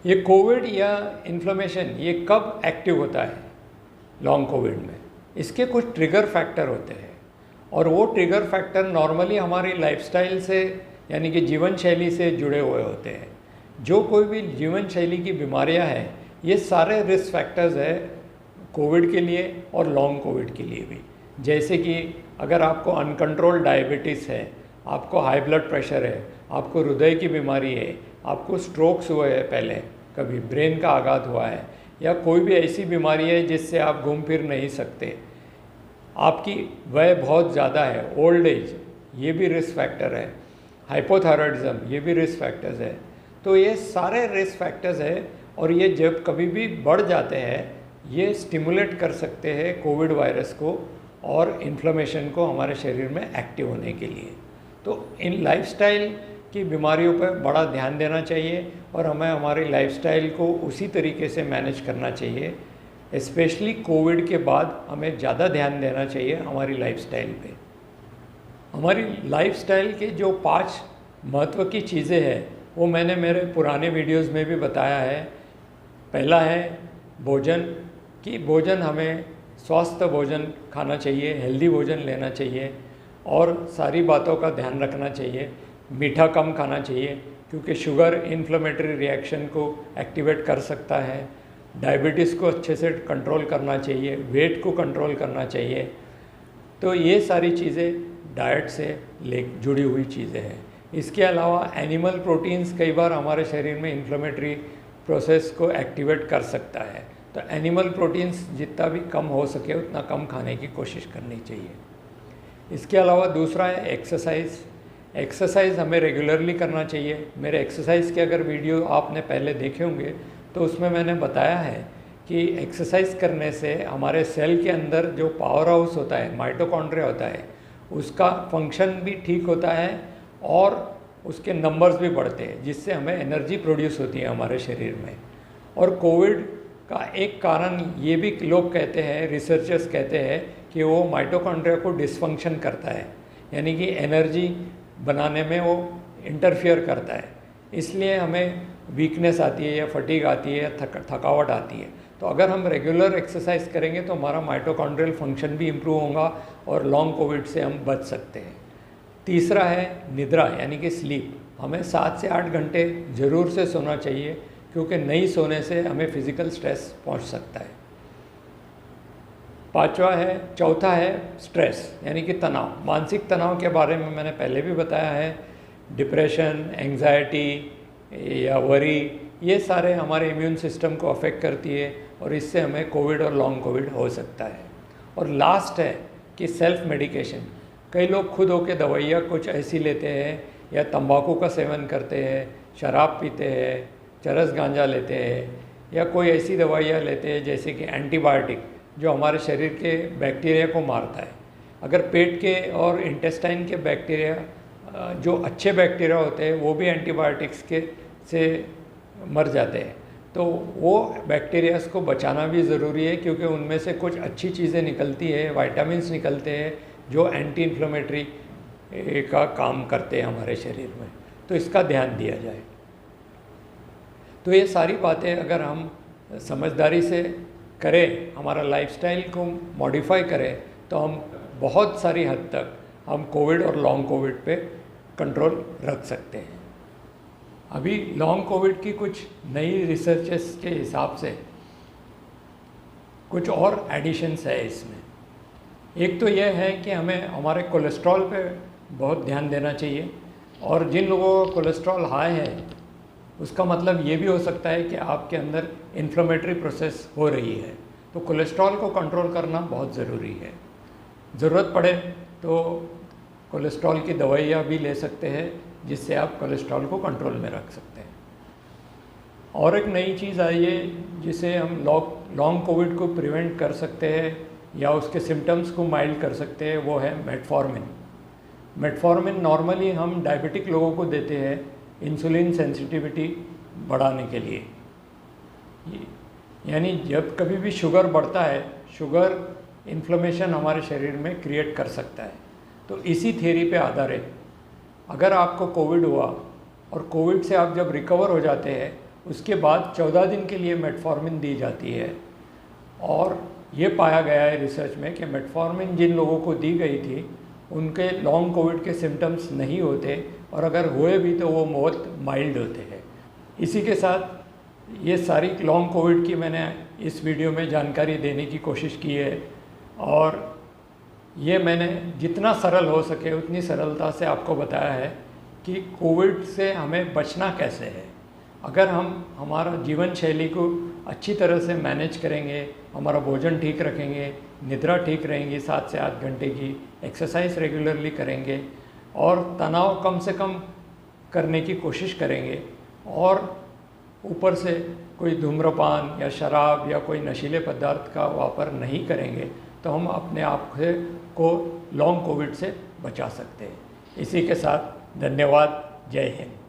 ये कोविड या इन्फ्लेमेशन ये कब एक्टिव होता है लॉन्ग कोविड में? इसके कुछ ट्रिगर फैक्टर होते हैं और वो ट्रिगर फैक्टर नॉर्मली हमारी लाइफस्टाइल से यानी कि जीवन शैली से जुड़े हुए होते हैं। जो कोई भी जीवन शैली की बीमारियां हैं ये सारे रिस्क फैक्टर्स है कोविड के लिए और लॉन्ग कोविड के लिए भी। जैसे कि अगर आपको अनकंट्रोल्ड डायबिटीज़ है, आपको हाई ब्लड प्रेशर है, आपको हृदय की बीमारी है, आपको स्ट्रोक्स हुए हैं, पहले कभी ब्रेन का आघात हुआ है, या कोई भी ऐसी बीमारी है जिससे आप घूम फिर नहीं सकते, आपकी वय बहुत ज़्यादा है, ओल्ड एज, ये भी रिस्क फैक्टर है, हाइपोथायरॉयडिज्म ये भी रिस्क फैक्टर्स है। तो ये सारे रिस्क फैक्टर्स है और ये जब कभी भी बढ़ जाते हैं ये स्टिमुलेट कर सकते हैं कोविड वायरस को और इन्फ्लेमेशन को हमारे शरीर में एक्टिव होने के लिए। तो इन लाइफस्टाइल की बीमारियों पर बड़ा ध्यान देना चाहिए और हमें हमारी लाइफस्टाइल को उसी तरीके से मैनेज करना चाहिए। स्पेशली कोविड के बाद हमें ज़्यादा ध्यान देना चाहिए हमारी लाइफस्टाइल पे। हमारी लाइफस्टाइल के जो 5 महत्व की चीज़ें हैं वो मैंने मेरे पुराने वीडियोस में भी बताया है। पहला है भोजन, कि भोजन हमें स्वस्थ भोजन खाना चाहिए, हेल्दी भोजन लेना चाहिए और सारी बातों का ध्यान रखना चाहिए। मीठा कम खाना चाहिए क्योंकि शुगर इन्फ्लेमेटरी रिएक्शन को एक्टिवेट कर सकता है। डायबिटीज़ को अच्छे से कंट्रोल करना चाहिए, वेट को कंट्रोल करना चाहिए। तो ये सारी चीज़ें डाइट से जुड़ी हुई चीज़ें हैं। इसके अलावा एनिमल प्रोटीन्स कई बार हमारे शरीर में इन्फ्लेमेटरी प्रोसेस को एक्टिवेट कर सकता है, तो एनिमल प्रोटीन्स जितना भी कम हो सके उतना कम खाने की कोशिश करनी चाहिए। इसके अलावा दूसरा है एक्सरसाइज। एक्सरसाइज हमें रेगुलरली करना चाहिए। मेरे एक्सरसाइज के अगर वीडियो आपने पहले देखे होंगे तो उसमें मैंने बताया है कि एक्सरसाइज करने से हमारे सेल के अंदर जो पावर हाउस होता है, माइटोकॉन्ड्रिया होता है, उसका फंक्शन भी ठीक होता है और उसके नंबर्स भी बढ़ते हैं, जिससे हमें एनर्जी प्रोड्यूस होती है हमारे शरीर में। और कोविड का एक कारण ये भी लोग कहते हैं, रिसर्चर्स कहते हैं कि वो माइटोकॉन्ड्रिया को डिसफंक्शन करता है, यानी कि एनर्जी बनाने में वो इंटरफियर करता है, इसलिए हमें वीकनेस आती है या फटीग आती है, थकावट आती है। तो अगर हम रेगुलर एक्सरसाइज करेंगे तो हमारा माइटोकॉन्ड्रियल फंक्शन भी इम्प्रूव होगा और लॉन्ग कोविड से हम बच सकते हैं। तीसरा है निद्रा यानी कि स्लीप। हमें 7 से 8 घंटे ज़रूर से सोना चाहिए क्योंकि नहीं सोने से हमें फिज़िकल स्ट्रेस पहुंच सकता है। चौथा है स्ट्रेस यानी कि तनाव। मानसिक तनाव के बारे में मैंने पहले भी बताया है। डिप्रेशन, एंग्जाइटी या वरी, ये सारे हमारे इम्यून सिस्टम को अफेक्ट करती है और इससे हमें कोविड और लॉन्ग कोविड हो सकता है। और लास्ट है कि सेल्फ मेडिकेशन। कई लोग खुद होकर दवाइयाँ कुछ ऐसी लेते हैं या तंबाकू का सेवन करते हैं, शराब पीते हैं, चरस गांजा लेते हैं या कोई ऐसी दवाइयाँ लेते हैं जैसे कि एंटीबायोटिक जो हमारे शरीर के बैक्टीरिया को मारता है। अगर पेट के और इंटेस्टाइन के बैक्टीरिया जो अच्छे बैक्टीरिया होते हैं वो भी एंटीबायोटिक्स के से मर जाते हैं, तो वो बैक्टीरियाज को बचाना भी ज़रूरी है क्योंकि उनमें से कुछ अच्छी चीज़ें निकलती है, विटामिन्स निकलते हैं जो एंटी इन्फ्लेमेटरी का काम करते हैं हमारे शरीर में। तो इसका ध्यान दिया जाए। तो ये सारी बातें अगर हम समझदारी से करें, हमारा लाइफस्टाइल को मॉडिफाई करें, तो हम बहुत सारी हद तक हम कोविड और लॉन्ग कोविड पे कंट्रोल रख सकते हैं। अभी लॉन्ग कोविड की कुछ नई रिसर्चेस के हिसाब से कुछ और एडिशंस है इसमें। एक तो यह है कि हमें हमारे कोलेस्ट्रॉल पे बहुत ध्यान देना चाहिए और जिन लोगों का कोलेस्ट्रॉल हाई है उसका मतलब ये भी हो सकता है कि आपके अंदर इन्फ्लेमेटरी प्रोसेस हो रही है, तो कोलेस्ट्रॉल को कंट्रोल करना बहुत ज़रूरी है। ज़रूरत पड़े तो कोलेस्ट्रॉल की दवाइयाँ भी ले सकते हैं जिससे आप कोलेस्ट्रॉल को कंट्रोल में रख सकते हैं। और एक नई चीज़ आई है जिसे हम लॉन्ग कोविड को प्रिवेंट कर सकते हैं या उसके सिम्टम्स को माइल्ड कर सकते हैं, वो है मेटफॉर्मिन। मेटफॉर्मिन नॉर्मली हम डायबिटिक लोगों को देते हैं इंसुलिन सेंसिटिविटी बढ़ाने के लिए। यानी जब कभी भी शुगर बढ़ता है, शुगर इन्फ्लेमेशन हमारे शरीर में क्रिएट कर सकता है। तो इसी थ्योरी पे आधारित अगर आपको कोविड हुआ और कोविड से आप जब रिकवर हो जाते हैं उसके बाद 14 दिन के लिए मेटफॉर्मिन दी जाती है। और ये पाया गया है रिसर्च में कि मेटफॉर्मिन जिन लोगों को दी गई थी उनके लॉन्ग कोविड के सिम्टम्स नहीं होते, और अगर हुए भी तो वो बहुत माइल्ड होते हैं। इसी के साथ ये सारी लॉन्ग कोविड की मैंने इस वीडियो में जानकारी देने की कोशिश की है, और ये मैंने जितना सरल हो सके उतनी सरलता से आपको बताया है कि कोविड से हमें बचना कैसे है। अगर हम हमारा जीवन शैली को अच्छी तरह से मैनेज करेंगे, हमारा भोजन ठीक रखेंगे, निद्रा ठीक रहेंगी 7 से 8 घंटे की, एक्सरसाइज रेगुलरली करेंगे और तनाव कम से कम करने की कोशिश करेंगे, और ऊपर से कोई धूम्रपान या शराब या कोई नशीले पदार्थ का वापर नहीं करेंगे, तो हम अपने आप को लॉन्ग कोविड से बचा सकते हैं। इसी के साथ धन्यवाद। जय हिंद।